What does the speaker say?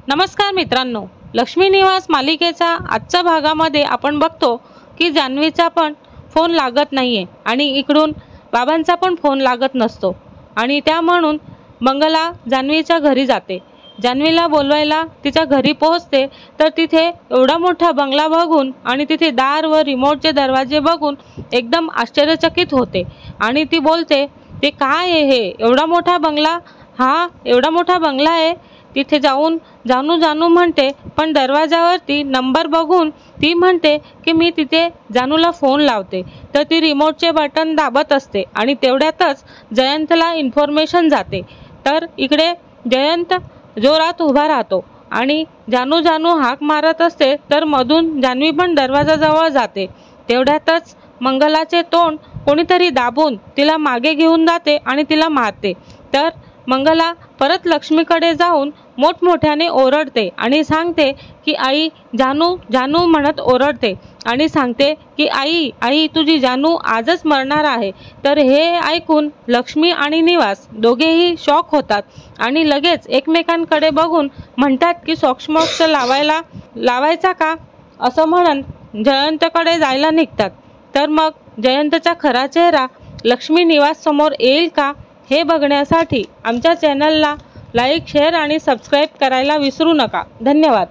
नमस्कार मित्रांनो, लक्ष्मी निवास मालिकेचा आजच्या भागामध्ये आपण बघतो की जान्हवीचा पण फोन लागत नाहीये आणि इकडून बाबांचा पण फोन लागत नसतो आणि त्या म्हणून मंगला जान्हवीच्या घरी जाते। जान्हवीला बोलवायला तिच्या घरी पोहोचते तर तिथे एवढा मोठा बंगला बघून आणि तिथे दार व रिमोटचे दरवाजे बघून एकदम आश्चर्यचकित होते आणि ती बोलते, ते काय आहे हे एवढा मोठा बंगला? हा एवढा मोठा बंगला आहे? तिथे जाऊन जानू जानू म्हणते, पण दरवाजावरती नंबर बघून ती म्हणते की मी तिथे जानूला फोन लावते तर ती रिमोटचे बटन दाबत असते आणि तेवढ्यातच जयंतला इन्फॉर्मेशन जाते। तर इकडे जयंत जोरात उभा राहतो आणि जानू जानू हाक मारत असते तर मधून जान्हवी पण दरवाजाजवळ जाते। तेवढ्यातच मंगलाचे तोंड कोणीतरी दाबून तिला मागे घेऊन जाते आणि तिला मारते। तर मंगला परत लक्ष्मीकडे जाऊन मोठमोठ्याने ओरडते आणि सांगते की आई जानू जानू म्हणत ओरडते आणि सांगते की आई आई तुझी जानू आजच मरणार आहे। तर हे ऐकून लक्ष्मी आणि निवास दोघेही शॉक होतात आणि लगेच एकमेकांकडे बघून म्हणतात की सोक्षमोक्ष लावायचा का असं म्हणत जयंतकडे जायला निघतात। तर मग जयंतचा खरा चेहरा लक्ष्मी निवास समोर येईल का हे बघण्यासाठी आमच्या चॅनलला लाईक, शेअर आणि सबस्क्राईब करायला विसरू नका। धन्यवाद।